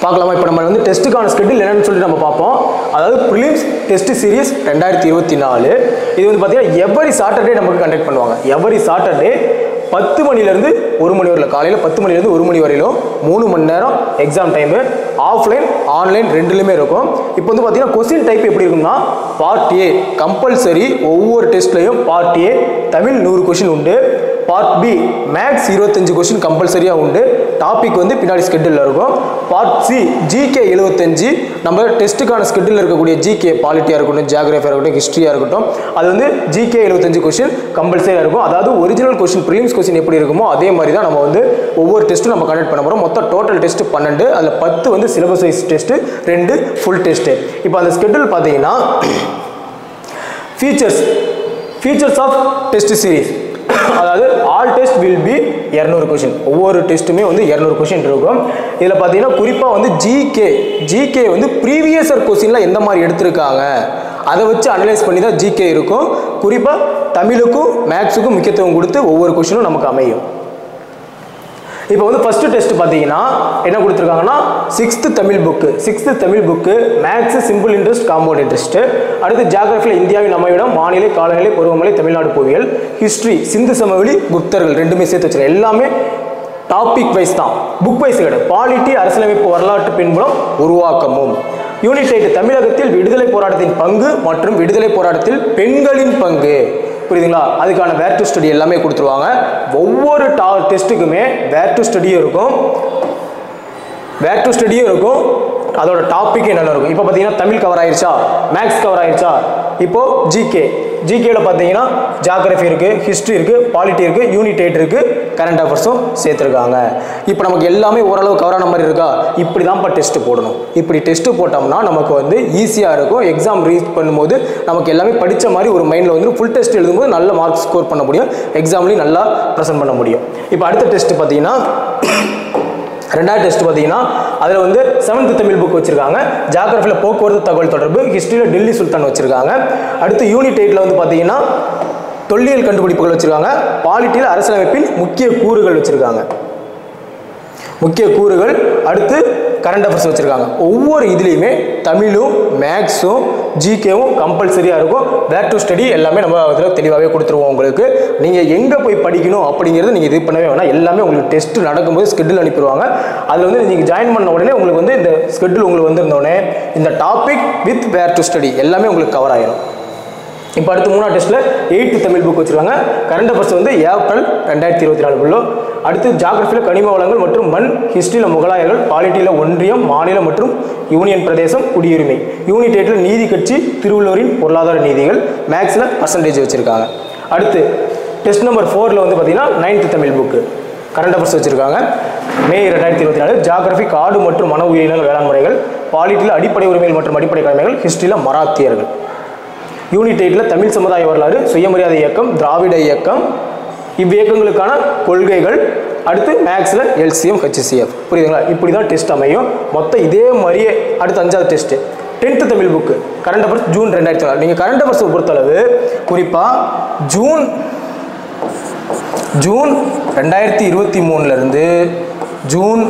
பார்க்கலாமா? இப்போ நம்ம வந்து டெஸ்ட்டுக்கான ஸ்கெட்யூல் என்னன்னு சொல்லி நம்ம பார்ப்போம். அதாவது ப்ரிலிம்ஸ் டெஸ்ட் சீரிஸ் 2024 இது வந்து பார்த்தீங்கன்னா எவரி சாட்டர்டே நமக்கு கண்டக்ட் பண்ணுவாங்க. எவரி சாட்டர்டே 10 மணிலேருந்து 1 மணி வரையிலும், காலையில் 10 மணிலேருந்து 1 மணி வரையிலும் 3 மணி நேரம் எக்ஸாம் டைமு. ஆஃப்லைன் ஆன்லைன் ரெண்டுலையுமே இருக்கும். இப்போ வந்து பார்த்தீங்கன்னா கொஸ்டின் டைப் எப்படி இருக்குன்னா, பார்ட் ஏ கம்பல்சரி ஒவ்வொரு டெஸ்ட்லையும் பார்ட் ஏ தமிழ் 100 கொஸ்டின் உண்டு. பார்ட் பி மேக்ஸ் 25 கொஸ்டின் கம்பல்சரியாக உண்டு. டாபிக் வந்து பின்னாடி ஸ்கெட்யூலில் இருக்கும். பார்ட் சி ஜிகே 75 நம்ம டெஸ்ட்டுக்கான ஸ்கெட்யூலில் இருக்கக்கூடிய ஜிகே பாலிட்டியாக இருக்கட்டும், ஜியாகிரஃபியாக இருக்கட்டும், ஹிஸ்ட்ரியாக இருக்கட்டும், அது வந்து ஜிகே 75 கொஸ்டின் கம்பல்சரியாக இருக்கும். அதாவது ஒரிஜினல் கொஸ்டின் ப்ரிலிம்ஸ் கொஸ்டின் எப்படி இருக்குமோ அதே மாதிரி தான் நம்ம வந்து ஒவ்வொரு டெஸ்ட்டும் நம்ம கண்டக்ட் பண்ண போகிறோம். மொத்தம் டோட்டல் டெஸ்ட் 12, அதில் 10 வந்து syllabus wise test, 2 full test. இப்போ அந்த ஸ்கெட்யூல் பார்த்தீங்கன்னா ஃபீச்சர்ஸ் ஆஃப் டெஸ்ட் சீரிஸ், அதாவது all test will be 200 question. ஒவ்வொரு டெஸ்ட்டுமே வந்து 200 கொஸ்டின் இருக்கும். இதில் பார்த்தீங்கன்னா குறிப்பாக வந்து ஜிகே வந்து ப்ரீவியஸ் இயர் கொஸ்டின்லாம் எந்த மாதிரி எடுத்திருக்காங்க அதை வச்சு அனலைஸ் பண்ணி தான் ஜிகே இருக்கும். குறிப்பாக தமிழுக்கும் மேக்ஸுக்கும் முக்கியத்துவம் கொடுத்து ஒவ்வொரு கொஸ்டினும் நமக்கு அமையும். இப்போ வந்து ஃபர்ஸ்ட் டெஸ்ட் பார்த்தீங்கன்னா என்ன கொடுத்துருக்காங்கன்னா 6th Tamil book maths simple interest compound interest. அடுத்து ஜியாகிரஃபியில் இந்தியாவின் அமைவிடம், வானிலை, காலநிலை, பருவமழை, தமிழ்நாடு புவியியல். ஹிஸ்ட்ரி சிந்து சமவெளி, குப்தர்கள் ரெண்டுமே சேர்த்து வச்சிருக்கேன். எல்லாமே டாபிக் வைஸ் தான், புக் வைஸ் கிடையாது. பாலிட்டி அரசியலமைப்பு வரலாற்று பின்புலம் உருவாக்கமும். யூனிட் 8 தமிழகத்தில் விடுதலை போராட்டத்தின் பங்கு மற்றும் விடுதலை போராட்டத்தில் பெண்களின் பங்கு. புரியுதுங்களா? அதுக்கான வேர் டு ஸ்டடி எல்லாமே கொடுத்துருவாங்க. ஒவ்வொரு டெஸ்ட்டுக்குமே வேர் டு ஸ்டடியும் இருக்கும். அதோட டாபிக் என்னென்ன இருக்கும். இப்போ பார்த்தீங்கன்னா தமிழ் கவர் ஆயிடுச்சா, மேக்ஸ் கவர் ஆயிடுச்சா. இப்போ ஜிகேல பார்த்தீங்கன்னா ஜியாகிரஃபி இருக்குது, ஹிஸ்ட்ரி இருக்குது, பாலிட்டி இருக்குது, யூனிட் 8 இருக்குது, கரண்ட் அஃபேர்ஸும் சேர்த்துருக்காங்க. இப்போ நமக்கு எல்லாமே ஓரளவு கவரான மாதிரி இருக்கா? இப்படி தான் இப்போ டெஸ்ட்டு போடணும். இப்படி டெஸ்ட்டு போட்டோம்னா நமக்கு வந்து ஈஸியாக இருக்கும். எக்ஸாம் ரீச் பண்ணும்போது நமக்கு எல்லாமே படித்த மாதிரி ஒரு மைண்டில் வந்து ஃபுல் டெஸ்ட் எழுதும்போது நல்ல மார்க் ஸ்கோர் பண்ண முடியும், எக்ஸாம்லேயும் நல்லா ப்ரெசென்ட் பண்ண முடியும். இப்போ அடுத்த டெஸ்ட் பார்த்தீங்கன்னா ரெண்டாவது டெஸ்ட் பார்த்தீங்கன்னா அதில் வந்து 7th தமிழ் புக் வச்சிருக்காங்க. ஜியாகிரஃபியில் போக்குவரத்து தகவல் தொடர்பு, ஹிஸ்ட்ரியில் டெல்லி சுல்தான் வச்சிருக்காங்க. அடுத்து யூனிட் 8 வந்து பார்த்தீங்கன்னா தொல்லியல் கண்டுபிடிப்புகள் வச்சிருக்காங்க. பாலிட்டியில் அரசியலமைப்பின் முக்கிய கூறுகள். அடுத்து கரண்ட் அஃபேர்ஸ் வச்சிருக்காங்க. ஒவ்வொரு இதுலேயுமே தமிழும் மேக்ஸும் ஜிகேவும் கம்பல்சரியாக இருக்கும். வேர் டு ஸ்டடி எல்லாமே நம்ம அதில் தெளிவாகவே கொடுத்துருவோம். உங்களுக்கு நீங்கள் எங்கே போய் படிக்கணும் அப்படிங்கிறது நீங்கள் இது பண்ணவே வேணாம். எல்லாமே உங்களுக்கு டெஸ்ட் நடக்கும்போது ஸ்கெட்யூல் அனுப்பிடுவாங்க. அதில் வந்து நீங்கள் ஜாயின் பண்ண உடனே உங்களுக்கு வந்து இந்த ஸ்கெட்யூல் உங்களுக்கு வந்திருந்தோடனே இந்த topic with where to study எல்லாமே உங்களுக்கு கவர் ஆயிடும். இப்போ அடுத்து 3ஆவது டெஸ்ட்டில் 8th தமிழ் புக் வச்சுருக்காங்க. கரண்ட் அஃபேர்ஸ் வந்து ஏப்ரல் 2024. அடுத்து ஜியாகிரஃபியில் கனிம வளங்கள் மற்றும் மண், ஹிஸ்ட்ரியில் முகலாயர்கள், பாலிட்டியில் ஒன்றியம், மாநிலம் மற்றும் யூனியன் பிரதேசம், குடியுரிமை. யூனிட் 8 நீதி கட்சி, திருவள்ளுவரின் பொருளாதார நீதிகள், மேக்ஸில் பர்சன்டேஜ் வச்சுருக்காங்க. அடுத்து டெஸ்ட் நம்பர் 4 வந்து பார்த்தீங்கன்னா 9th Tamil book current affairs வச்சுருக்காங்க. மே 2024. ஜியாகிரஃபி காடு மற்றும் வன உயிரினங்கள் வேளாண் முறைகள், பாலிட்டியில் அடிப்படை உரிமைகள் மற்றும் அடிப்படை கடமைகள், ஹிஸ்ட்ரியில் மராத்தியர்கள். யூனிட் 8 தமிழ் சமுதாய வரலாறு, சுயமரியாதை இயக்கம், திராவிட இயக்கம், இவ்வியக்கங்களுக்கான கொள்கைகள். அடுத்து மேக்ஸில் எல்சிஎம், ஹெச்சிஎஃப். புரியுதுங்களா? இப்படி தான் டெஸ்ட் அமையும். மொத்தம் இதே மாதிரியே அடுத்து 5வது test 10th Tamil book current affairs June 2024. நீங்கள் கரண்ட் அஃபேர்ஸை பொறுத்தளவு குறிப்பாக ஜூன் 2023 ஜூன்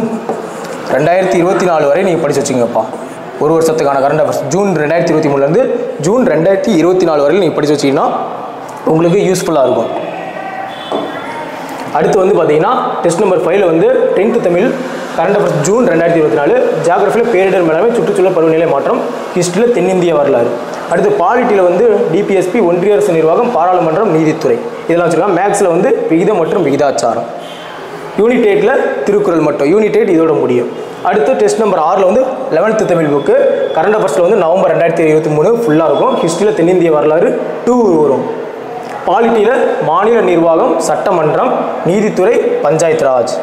2024 வரை நீங்கள் படித்து வச்சுங்கப்பா. ஒரு வருஷத்துக்கான கரண்ட் அஃபேர்ஸ் ஜூன் 2023 ஜூன் 2024 வரையில் நீங்கள் படித்து வச்சிங்கன்னா உங்களுக்கு யூஸ்ஃபுல்லாக இருக்கும். அடுத்து வந்து பார்த்தீங்கன்னா டெஸ்ட் நம்பர் 5 வந்து 10th Tamil current affairs June 2024. ஜியாகிரஃபியில் பேரிடர் மேலாண்மை, சுற்றுச்சூழல் பருவநிலை மாற்றம், ஹிஸ்ட்ரியில் தென்னிந்திய வரலாறு. அடுத்து பாலிட்டியில் வந்து டிபிஎஸ்பி, ஒன்றிய அரசு நிர்வாகம், பாராளுமன்றம், நீதித்துறை இதெல்லாம் வச்சுருக்காங்க. மேக்ஸில் வந்து விகிதம் மற்றும் விகிதாச்சாரம். யூனிட் 8 திருக்குறள் மட்டும். யூனிட் 8 இதோட முடியும். அடுத்து டெஸ்ட் நம்பர் 6 வந்து 11th தமிழ் புக்கு கரண்ட் அஃபேர்ஸில் வந்து நவம்பர் 2023 ஃபுல்லாக இருக்கும். ஹிஸ்ட்ரியில் தென்னிந்திய வரலாறு 2 வரும். பாலிட்டியில் மாநில நிர்வாகம், சட்டமன்றம், நீதித்துறை, பஞ்சாயத்து ராஜ்.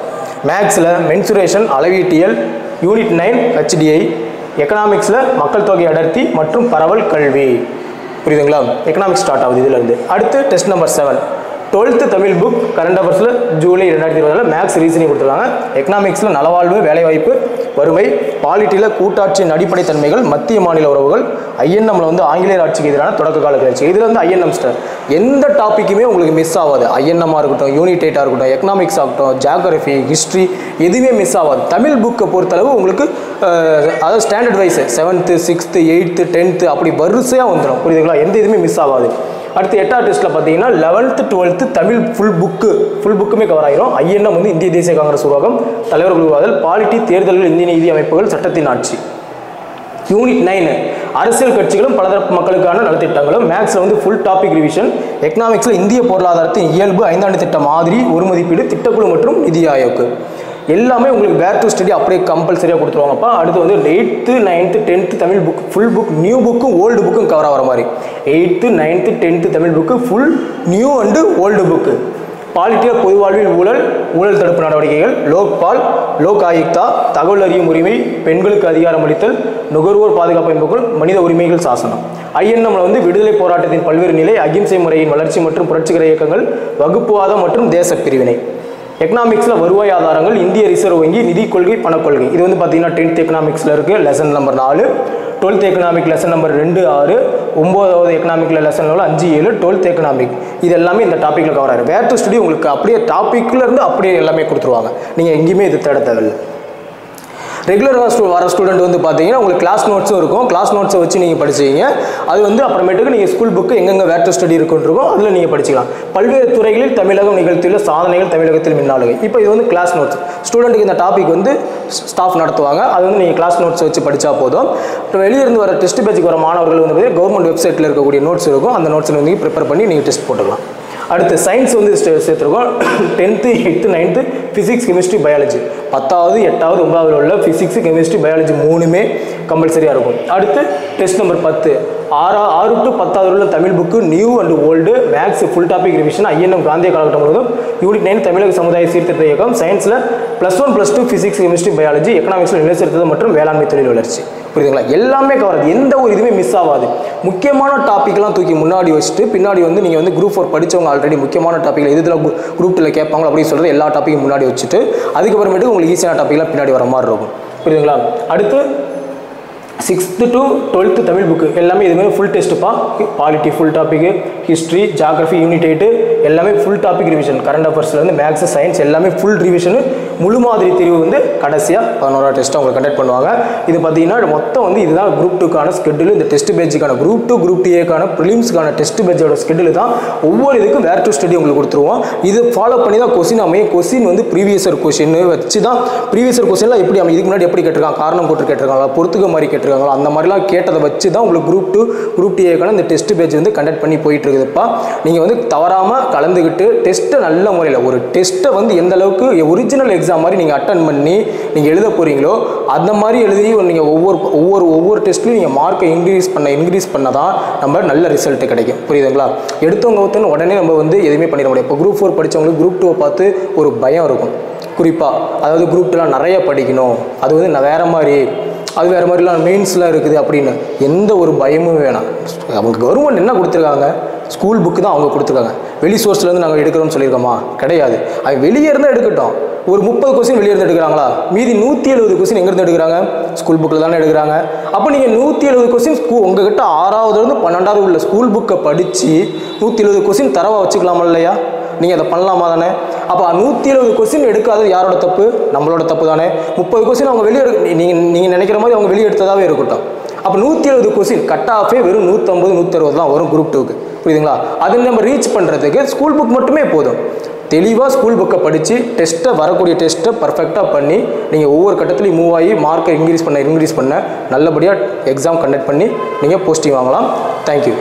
மேக்ஸில் மென்சுரேஷன், அளவீட்டியல், யூனிட் 9 HDI. எக்கனாமிக்ஸில் மக்கள் தொகை அடர்த்தி மற்றும் பரவல் கல்வி. புரியுதுங்களா? எக்கனாமிக்ஸ் ஸ்டார்ட் ஆகுது இதிலிருந்து. அடுத்து test number 7 12th Tamil book current அஃபேர்ஸில் ஜூலை 2024 மேக்ஸ் ரீசனிங் கொடுத்துருக்காங்க. எக்கனாமிக்ஸில் நலவாழ்வு, வேலைவாய்ப்பு, வறுமை, பாலிட்டியில் கூட்டாட்சியின் அடிப்படை தன்மைகள், மத்திய மாநில உறவுகள், ஐஎன்எம்ல வந்து ஆங்கிலேயர் ஆட்சிக்கு எதிரான தொடக்க கால கிளர்ச்சி. இதில் வந்து ஐஎன்எம் ஸ்டார் எந்த டாப்பிக்குமே உங்களுக்கு மிஸ் ஆகாது. ஐஎன்எம்மாக இருக்கட்டும், யூனிட் 8 இருக்கட்டும், எக்கனாமிக்ஸ் ஆகட்டும், ஜியாகிரஃபி, ஹிஸ்ட்ரி எதுவுமே மிஸ் ஆகாது. தமிழ் புக்கை பொறுத்தளவு உங்களுக்கு அதாவது standard wise 7th 6th 8th 10th அப்படி வரிசையாக வந்துடும். புரியுதுங்களா? எந்த இதுவுமே மிஸ் ஆகாது. அடுத்து 8வது டெஸ்ட்டில் பார்த்தீங்கன்னா 11th 12th தமிழ் ஃபுல் புக்குமே கவர் ஆகிரும். ஐஎன்எம் வந்து இந்திய தேசிய காங்கிரஸ் உருவாக்கம், தலைவர் குழுவாதல், பாலிட்டி, தேர்தல்கள், இந்திய நீதி அமைப்புகள், சட்டத்தின் ஆட்சி. யூனிட் 9 அரசியல் கட்சிகளும் பலதரப்பு மக்களுக்கான நலத்திட்டங்களும். மேக்ஸில் வந்து ஃபுல் டாபிக் ரிவிஷன். எக்கனாமிக்ஸில் இந்திய பொருளாதாரத்தின் இயல்பு, 5ஆண்டு திட்ட மாதிரி, ஒரு மதிப்பீடு, திட்டக்குழு மற்றும் நிதி ஆயோக் எல்லாமே உங்களுக்கு வேர் டு ஸ்டடி அப்படியே கம்பல்சரியாக கொடுத்துருவாங்கப்பா. அடுத்து வந்து 8th 9th 10th Tamil book full book, new புக்கும் ஓல்டு புக்கும் கவர் ஆகிற மாதிரி. 8th 9th 10th Tamil book full new and old book. பாலிட்டியில் பொது வாழ்வில் ஊழல் தடுப்பு நடவடிக்கைகள், லோக்பால், லோக் ஆயுக்தா, தகவல் அறியும் உரிமை, பெண்களுக்கு அதிகாரம் அளித்தல், நுகர்வோர் பாதுகாப்பு அமைப்புகள், மனித உரிமைகள் சாசனம். ஐஎன்எம்ல வந்து விடுதலை போராட்டத்தின் பல்வேறு நிலை, அகிம்சை முறையின் வளர்ச்சி மற்றும் புரட்சிகர இயக்கங்கள், வகுப்புவாதம் மற்றும் தேச பிரிவினை. எக்கனாமிக்ஸில் வருவாய் ஆதாரங்கள், இந்திய ரிசர்வ் வங்கி, நிதி கொள்கை, பணக்கொள்கை. இது வந்து பார்த்தீங்கன்னா 10th எக்கனாமிக்ஸில் இருக்குது, lesson number 4. 12th economic lesson number 2 6, 9வது எக்கனாமிக்கில் லெசன் நம்பர் 5 7, 12th எக்கனாமிக். இது எல்லாமே இந்த டாப்பிக்கில் கவர் ஆகிடும். வேர் டு ஸ்டடி உங்களுக்கு அப்படியே டாப்பிக்கில் இருந்து அப்படியே எல்லாமே கொடுத்துருவாங்க. நீங்கள் எங்கேயுமே இது தேட தேவையில்லை. ரெகுலராக வர ஸ்டூடெண்ட் வந்து பார்த்தீங்கன்னா உங்களுக்கு கிளாஸ் நோட்ஸும் இருக்கும். கிளாஸ் நோட்ஸை வச்சு நீங்கள் படிச்சிங்க. அது வந்து அப்புறமேட்டுக்கு நீங்கள் ஸ்கூல் புக்கு எங்கெங்கே வேர் டு ஸ்டடி இருக்குன்றிருக்கோம் அதில் நீங்கள் படிச்சிக்கலாம். பல்வேறு துறைகளில் தமிழகம் நிகழ்த்தியுள்ள சாதனைகள், தமிழகத்தில் மின்னாளுகை. இப்போ இது வந்து கிளாஸ் நோட்ஸ். ஸ்டூடெண்ட்டுக்கு இந்த டாபிக் வந்து ஸ்டாஃப் நடத்துவாங்க. அது வந்து நீங்கள் கிளாஸ் நோட்ஸ் வச்சு படித்தா போதும். இப்போ வெளியிருந்து வர டெஸ்ட் பேட்சுக்கு வர மாணவர்கள் வந்து பார்த்தீங்கன்னா கவர்மெண்ட் வெப்சைட்டில் இருக்கக்கூடிய நோட்ஸ் இருக்கும். அந்த நோட்ஸில் வந்து ப்ரிப்பேர் பண்ணி நீங்கள் டெஸ்ட் போட்டுக்கலாம். அடுத்து சயின்ஸ் வந்து சேர்த்துருக்கோம். 10th 8th 9th physics, chemistry, biology. 10வது 8வது 9வது உள்ள ஃபிசிக்ஸ், கெமிஸ்ட்ரி, பயாலஜி 3மே கம்பல்சரியாக இருக்கும். அடுத்து டெஸ்ட் நம்பர் 10 6 to 10வது உள்ள Tamil book, new and old. Maths full topic revision, INM காந்திய காலகட்டம் முழுவதும். யூனிட் 9 தமிழக சமுதாய சீர்திருத்த இயக்கம். சயின்ஸில் +1 +2 ஃபிசிக்ஸ், கெமிஸ்ட்ரி, பயாலஜி. எக்கனாமிக்ஸில் நிலைத்திருத்தம் மற்றும் வேளாண்மை தொழில் வளர்ச்சி. புரியுதுங்களா? எல்லாமே கவர். எந்த ஒரு இதுவுமே மிஸ் ஆகாது. முக்கியமான டாப்பிக்லாம் தூக்கி முன்னாடி வச்சுட்டு பின்னாடி வந்து நீங்கள் வந்து குரூப் 4 படித்தவங்க ஆல்ரெடி முக்கியமான டாப்பிக்கில் இதில் குரூப் 2 கேட்பாங்க அப்படின்னு சொல்கிறது எல்லா டாப்பிக்கும் முன்னாடி வச்சுட்டு அதுக்கப்புறமேட்டு உங்களுக்கு ஈஸியான டாப்பிக்லாம் பின்னாடி வர மாதிரி இருக்கும். புரியுதுங்களா? அடுத்து 6th to 12th Tamil book எல்லாமே இதுமாதிரி ஃபுல் டெஸ்ட்டுப்பா. Polity full topic, history, geography, unit 8 எல்லாமே ஃபுல் டாபிக் ரிவிஷன். கரண்ட் அஃபேர்ஸ்லேருந்து மேக்ஸ், சயின்ஸ் எல்லாமே ஃபுல் ரிவிஷனு. முழு மாதிரி தெரிவு வந்து கடைசியாக 11வது டெஸ்ட்டு அவங்க கண்டக்ட் பண்ணுவாங்க. இது பார்த்தீங்கன்னா மொத்தம் வந்து இதுதான் குரூப் 2க்கான ஸ்கெட்யூல். இந்த டெஸ்ட் பேஜுக்கான குரூப் 2 குரூப் டிஏக்கான ப்ரிலிம்ஸ்க்கான டெஸ்ட் பேஜோட ஸ்கெட்யூல் தான். ஒவ்வொரு இதுக்கும் வேர் டு ஸ்டடி உங்களுக்கு கொடுத்துருவோம். இது ஃபாலோ பண்ணி தான் கொஸ்டின் அமையும். கொஸ்டின் வந்து ப்ரீவியஸர் கொஸ்டின் வச்சு தான். ப்ரீவியஸர் கொஸ்டின்லாம் எப்படி அமையும், இதுக்கு முன்னாடி எப்படி கேட்டிருக்காங்க, காரணம் போட்டு கேட்டிருக்காங்களா, பொறுத்துக்க மாதிரி கேட்டிருக்காங்களா, அந்த மாதிரிலாம் கேட்டதை வச்சு தான் உங்களுக்கு குரூப் 2 குரூப் டிஏக்கான இந்த டெஸ்ட் பேஜ் வந்து கண்டக்ட் பண்ணி போயிட்டு இருக்குதுப்பா. நீங்கள் வந்து தவறாமல் கலந்துக்கிட்டு டெஸ்ட்டை நல்ல முறையில் ஒரு டெஸ்ட்டை வந்து எந்த அளவுக்கு ஒரிஜினல் எக்ஸாம் மாதிரி நீங்கள் அட்டன் பண்ணி நீங்கள் எழுத போகிறீங்களோ அந்த மாதிரி எழுதி நீங்கள் ஒவ்வொரு டெஸ்ட்லையும் நீங்கள் மார்க்கை இன்க்ரீஸ் பண்ண தான் நம்ம நல்ல ரிசல்ட்டு கிடைக்கும். புரியுதுங்களா? எடுத்தவங்க உடனே நம்ம வந்து எதுவுமே பண்ணிட முடியாது. இப்போ குரூப் 4 படித்தவங்களுக்கு குரூப் 2 பார்த்து ஒரு பயம் இருக்கும். குறிப்பாக அதாவது குரூப் 2லாம் நிறைய படிக்கணும், அது வந்து நான் வேறு மாதிரிலாம் மெயின்ஸ்லாம் இருக்குது அப்படின்னு எந்த ஒரு பயமும் வேணாம். அவங்க கவர்மெண்ட் என்ன கொடுத்துருக்காங்க, ஸ்கூல் புக்கு தான் அவங்க கொடுத்துருக்காங்க. வெளி சோர்ஸ்லேருந்து நாங்கள் எடுக்கிறோம்னு சொல்லியிருக்கோமா? கிடையாது. அது வெளியே இருந்தால் எடுக்கட்டும். ஒரு 30 கொஸ்டின் வெளியே இருந்து எடுக்கிறாங்களா? மீதி 170 கொஸ்டின் எங்கேருந்து எடுக்கிறாங்க? ஸ்கூல் புக்கில் தானே எடுக்கிறாங்க. அப்போ நீங்கள் 170 கொஸ்டின் உங்ககிட்ட 6வதுலேருந்து 12வது உள்ள ஸ்கூல் புக்கை படித்து 170 கொஸ்டின் தரவாக வச்சுக்கலாமா இல்லையா? நீங்கள் அதை பண்ணலாமா தானே? அப்போ 170 கொஸ்டின் எடுக்காதது யாரோட தப்பு? நம்மளோட தப்பு தானே. 30 கொஸ்டின் அவங்க வெளியே நீங்கள் நினைக்கிற மாதிரி அவங்க வெளியே எடுத்ததாகவே இருக்கட்டும். அப்போ 170 கொஸ்டின் கட் ஆஃபே வெறும் 150 160 தான் வரும் குரூப் 2க்கு. புரியுதுங்களா? அதை நம்ம ரீச் பண்ணுறதுக்கு ஸ்கூல் புக் மட்டுமே போதும். தெளிவாக ஸ்கூல் புக்கை படித்து வரக்கூடிய டெஸ்ட்டை பர்ஃபெக்டாக பண்ணி நீங்கள் ஒவ்வொரு கட்டத்துலையும் மூவ் ஆகி மார்க்கை இன்க்ரீஸ் பண்ண நல்லபடியாக எக்ஸாம் கண்டக்ட் பண்ணி நீங்கள் போஸ்டிங் வாங்கலாம். தேங்க்யூ.